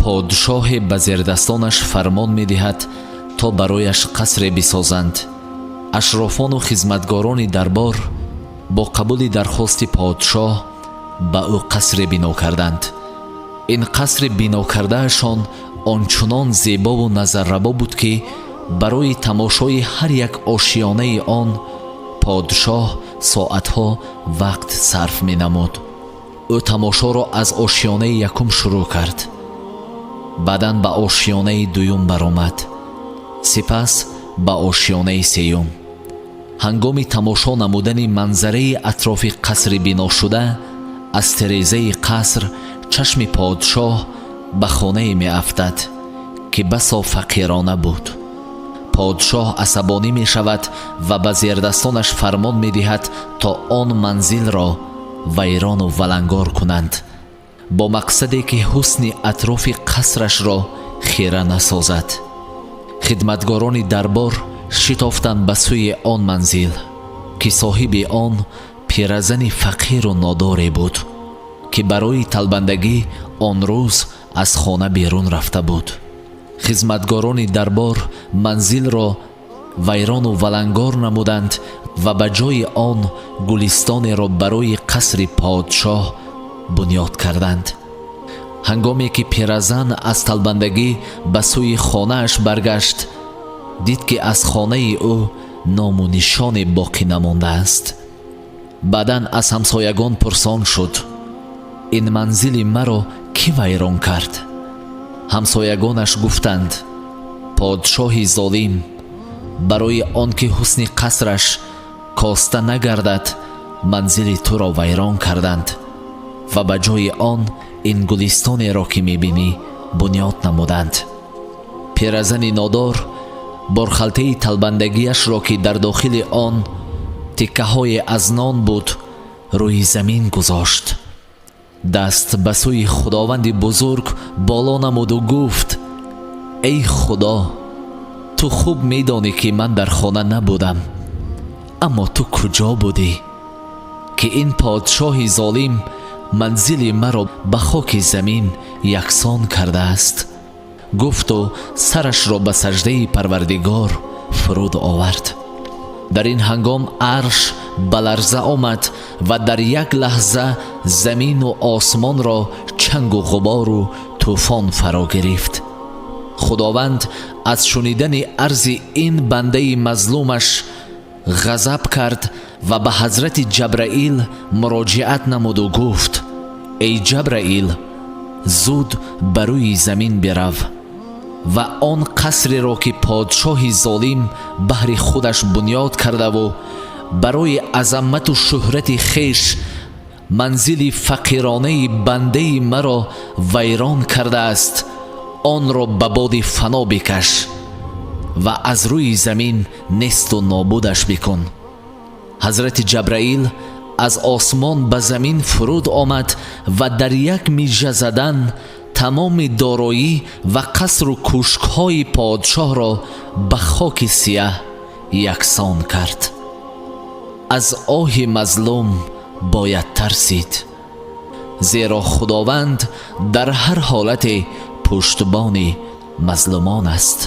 подшоҳе ба зердастонаш фармон медиҳад то барояш қасре бисозанд. ашрофону хизматгорони дарбор бо қабули дархости подшоҳ ба ӯ қасре бино карданд. ин қасри бино кардаашон ончунон зебову назаррабо буд ки барои тамошои ҳар як ошиёнаи он подшоҳ соатҳо вақт сарф менамуд. ӯ тамошоро аз ошиёнаи якум шурӯъ кард, баъдан ба ошиёнаи дуюм баромад, сипас ба ошиёнаи сеюм. ҳангоми тамошо намудани манзараи атрофи қасри биношуда аз тирезаи қаср чашми подшоҳ ба хонае меафтад ки басо фақирона буд. подшоҳ асабонӣ мешавад ва ба зердастонаш фармон медиҳад то он манзилро вайрону валангор кунанд, бо мақсаде ки ҳусни атрофи қасрашро хира насозад. хидматгорони дарбор шитофтанд ба сӯи он манзил ки соҳиби он пиразани фақиру нодоре буд, ки барои талбандагӣ он рӯз аз хона берун рафта буд. хизматгорони дарбор манзилро вайрону валангор намуданд ва ба ҷои он гулистонеро барои қасри подшоҳ бунёд карданд. ҳангоме ки пиразан аз талбандагӣ ба сӯи хонааш баргашт, дид ки аз хонаи ӯ ному нишоне боқӣ намондааст. баъдан аз ҳамсоягон пурсон шуд: ин манзили маро кӣ вайрон кард? ҳамсоягонаш гуфтанд: подшоҳи золим барои он ки ҳусни қасраш коста нагардад, манзили туро вайрон карданд ва ба ҷои он ин гулистонеро ки мебинӣ бунёд намуданд. пиразани нодор борхалтаи талбандагиашро ки дар дохили он тиккаҳое аз нон буд, рӯи замин гузошт. даст ба сӯи худованди бузург боло намуду гуфт: эй худо, ту хуб медонӣ ки ман дар хона набудам, аммо ту куҷо будӣ ки ин подшоҳи золим манзили маро ба хоки замин яксон кардааст? гуфту сарашро ба саждаи парвардигор фуруд овард. дар ин ҳангом арш ба ларза омад ва дар як лаҳза замину осмонро чангу ғубору тӯфон фаро гирифт. худованд аз шунидани арзи ин бандаи мазлумаш ғазаб кард ва ба ҳазрати ҷабраил муроҷиат намуду гуфт: эй ҷабраил, зуд ба рӯи замин бирав ва он қасреро ки подшоҳи золим баҳри худаш бунёд кардаву барои азамату шӯҳрати хеш манзили фақиронаи бандаи маро вайрон кардааст, онро ба боди фано бикаш ва аз рӯи замин несту нобудаш бикун. ҳазрати ҷабраил аз осмон ба замин фуруд омад ва дар як мижа задан тамоми дороӣ ва қасру кӯшкҳои подшоҳро ба хоки сияҳ яксон кард. аз оҳи мазлум бояд тарсид, зеро худованд дар ҳар ҳолате пуштбони мазлумон аст.